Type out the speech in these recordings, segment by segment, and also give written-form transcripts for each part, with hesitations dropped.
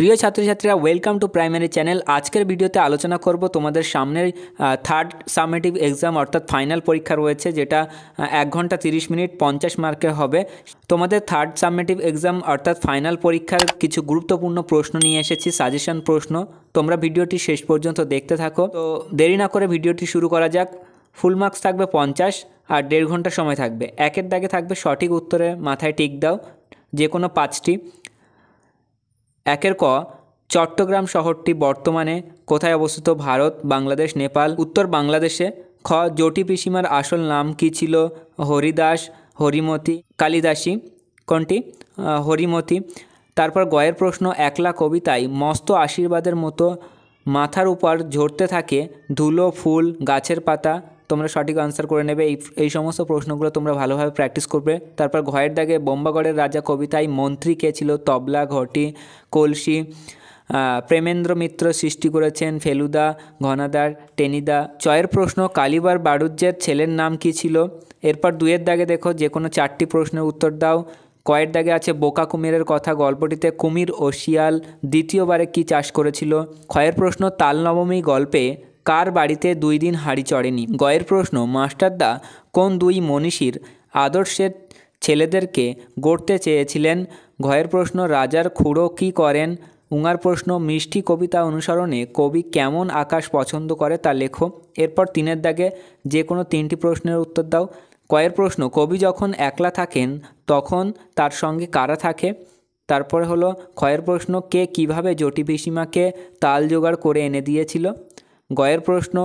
প্রিয় ছাত্রছাত্রীরা, welcome to primary channel. আজকের ভিডিওতে আলোচনা করব তোমাদের সামনের থার্ড সামেটিভ এক্সাম অর্থাৎ ফাইনাল পরীক্ষা রয়েছে, যেটা 1 ঘন্টা 30 মিনিট 50 মার্কের হবে। তোমাদের থার্ড সামেটিভ এক্সাম অর্থাৎ ফাইনাল পরীক্ষার কিছু গুরুত্বপূর্ণ প্রশ্ন নিয়ে এসেছি, সাজেশন প্রশ্ন। তোমরা ভিডিওটি শেষ পর্যন্ত দেখতে থাকো। তো দেরি না করে ভিডিওটি শুরু করা যাক। ফুল মার্কস থাকবে 50 আর 1.5 ঘন্টা সময় থাকবে। একের দাগে থাকবে সঠিক উত্তরে মাথায় টিক দাও, যে কোনো 5টি। একের ক, চট্টগ্রাম শহরটি বর্তমানে কোথায় অবস্থিত? ভারত, বাংলাদেশ, নেপাল। উত্তর বাংলাদেশে। খ, জটি পিসিমার আসল নাম কি ছিল? হরিদাস, হরিমতি, কালিদাসী। কোনটি? হরিমতি। তারপর গয়ের প্রশ্ন, একলা কবিতায় মস্ত আশীর্বাদের মতো মাথার উপর ঝরতে থাকে ধুলো, ফুল, গাছের পাতা। তোমরা সঠিক আনসার করে নেবে। এই সমস্ত প্রশ্নগুলো তোমরা ভালোভাবে প্র্যাকটিস করবে। তারপর ঘয়ের দাগে বোম্বাগড়ের রাজা কবিতায় মন্ত্রী কে ছিল? তবলা, ঘটি, কলসি। প্রেমেন্দ্র মিত্র সৃষ্টি করেছেন ফেলুদা, ঘনাদার, টেনিদা। চয়ের প্রশ্ন, কালীবার বাড়ুজ্যের ছেলের নাম কি ছিল? এরপর 2-এর দাগে দেখো, যে কোনো 4টি প্রশ্নের উত্তর দাও। কয়ের দাগে আছে বোকা কুমিরের কথা গল্পটিতে কুমির ও শিয়াল দ্বিতীয়বারে কি চাষ করেছিল? ক্ষয়ের প্রশ্ন, তাল নবমী গল্পে কার বাড়িতে 2 দিন হাঁড়ি চড়েনি? গয়ের প্রশ্ন, মাস্টারদা কোন 2 মনীষীর আদর্শের ছেলেদেরকে গড়তে চেয়েছিলেন? ঘয়ের প্রশ্ন, রাজার খুড়ো কী করেন? উঙার প্রশ্ন, মিষ্টি কবিতা অনুসরণে কবি কেমন আকাশ পছন্দ করে তা লেখো। এরপর 3-এর দাগে যে কোনো 3টি প্রশ্নের উত্তর দাও। কয়ের প্রশ্ন, কবি যখন একলা থাকেন তখন তার সঙ্গে কারা থাকে? তারপরে হলো ক্ষয়ের প্রশ্ন, কে কিভাবে জটি পিসিমাকে তাল জোগাড় করে এনে দিয়েছিল? গয়ের প্রশ্ন,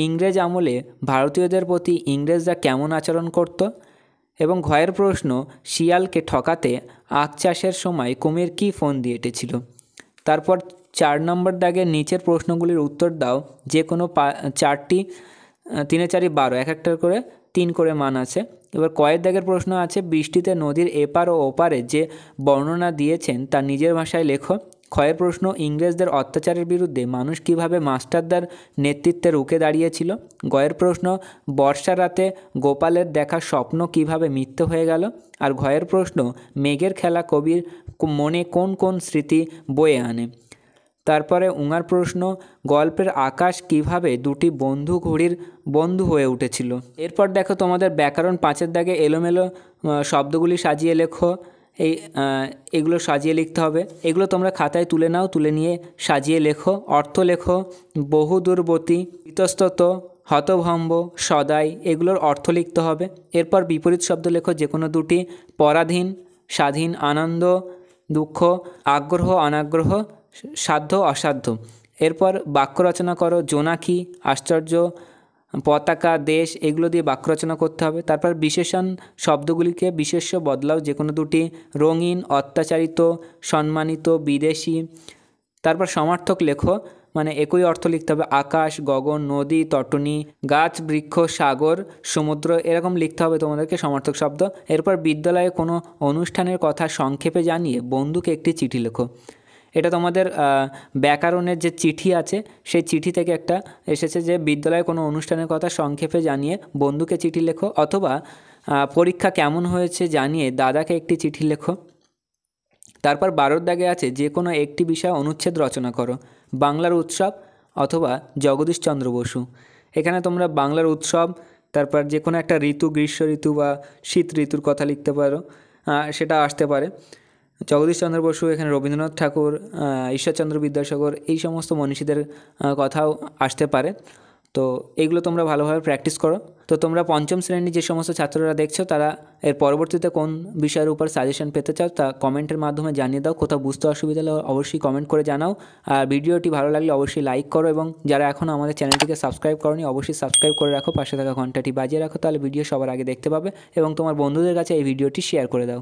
ইংরেজ আমলে ভারতীয়দের প্রতি ইংরেজরা কেমন আচরণ করত? এবং ঘয়ের প্রশ্ন, শিয়ালকে ঠকাতে আখ চাষের সময় কুমির কী ফোন দিয়ে এঁটেছিল? তারপর 4 নম্বর দাগে নিচের প্রশ্নগুলির উত্তর দাও। যে কোনো 4টি, 3 4 12, এক একটার করে 3 করে মান আছে। এবার কয়ের দাগের প্রশ্ন আছে, বৃষ্টিতে নদীর এপার ও ওপারে যে বর্ণনা দিয়েছেন তা নিজের ভাষায় লেখো। ক্ষয়ের প্রশ্ন, ইংরেজদের অত্যাচারের বিরুদ্ধে মানুষ কিভাবে মাস্টারদার নেতৃত্বে রুখে দাঁড়িয়েছিল? গয়ের প্রশ্ন, বর্ষা রাতে গোপালের দেখা স্বপ্ন কিভাবে মিথ্যে হয়ে গেল? আর ঘয়ের প্রশ্ন, মেঘের খেলা কবির মনে কোন কোন স্মৃতি বয়ে আনে? তারপরে উঙার প্রশ্ন, গল্পের আকাশ কিভাবে 2টি বন্ধু ঘড়ির বন্ধু হয়ে উঠেছিল? এরপর দেখো তোমাদের ব্যাকরণ 5-এর দাগে এলোমেলো শব্দগুলি সাজিয়ে লেখো। এগুলো সাজিয়ে লিখতে হবে। এগুলো তোমরা খাতায় তুলে নাও, তুলে নিয়ে সাজিয়ে লেখো। অর্থ লেখো, বহুদূরবর্তী, ইতস্তত, হতভম্ব, সদাই, এগুলোর অর্থ লিখতে হবে। এরপর বিপরীত শব্দ লেখো, যে কোনো 2টি। পরাধীন, স্বাধীন, আনন্দ, দুঃখ, আগ্রহ, অনাগ্রহ, সাধ্য, অসাধ্য। এরপর বাক্য রচনা করো। জোনাকি, আশ্চর্য, পতাকা, দেশ, এগুলো দিয়ে বাক্য রচনা করতে হবে। তারপর বিশেষণ শব্দগুলিকে বিশেষ্য বদলাও, যে কোনো 2টি। রঙিন, অত্যাচারিত, সম্মানিত, বিদেশি। তারপর সমার্থক লেখো, মানে একই অর্থ লিখতে হবে। আকাশ, গগন, নদী, তটনী, গাছ, বৃক্ষ, সাগর, সমুদ্র, এরকম লিখতে হবে তোমাদেরকে সমার্থক শব্দ। এরপর বিদ্যালয়ে কোনো অনুষ্ঠানের কথা সংক্ষেপে জানিয়ে বন্ধুকে একটি চিঠি লেখো। এটা তোমাদের ব্যাকরণের যে চিঠি আছে সেই চিঠি থেকে একটা এসেছে, যে বিদ্যালয়ে কোনো অনুষ্ঠানের কথা সংক্ষেপে জানিয়ে বন্ধুকে চিঠি লেখো, অথবা পরীক্ষা কেমন হয়েছে জানিয়ে দাদাকে একটি চিঠি লেখো। তারপর 12-এর দাগে আছে, যে কোনো একটি বিষয় অনুচ্ছেদ রচনা করো। বাংলার উৎসব অথবা জগদীশচন্দ্র বসু। এখানে তোমরা বাংলার উৎসব, তারপর যে কোনো একটা ঋতু, গ্রীষ্ম ঋতু বা শীত ঋতুর কথা লিখতে পারো, সেটা আসতে পারে। জগদীশচন্দ্র বসু, এখানে রবীন্দ্রনাথ ঠাকুর, ঈশ্বরচন্দ্র বিদ্যাসাগর, এই সমস্ত মনীষীদের কথাও আসতে পারে। তো এইগুলো তোমরা ভালোভাবে প্র্যাকটিস করো। তো তোমরা 5ম শ্রেণীর যে সমস্ত ছাত্ররা দেখছো, তারা এর পরবর্তীতে কোন বিষয়ের উপর সাজেশন পেতে চাও তা কমেন্টের মাধ্যমে জানিয়ে দাও। কোথাও বুঝতে অসুবিধা হলে অবশ্যই কমেন্ট করে জানাও। আর ভিডিওটি ভালো লাগলে অবশ্যই লাইক করো, এবং যারা এখনও আমাদের চ্যানেলটিকে সাবস্ক্রাইব করোনি অবশ্যই সাবস্ক্রাইব করে রাখো, পাশে থাকা ঘন্টাটি বাজিয়ে রাখো, তাহলে ভিডিও সবার আগে দেখতে পাবে, এবং তোমার বন্ধুদের কাছে এই ভিডিওটি শেয়ার করে দাও।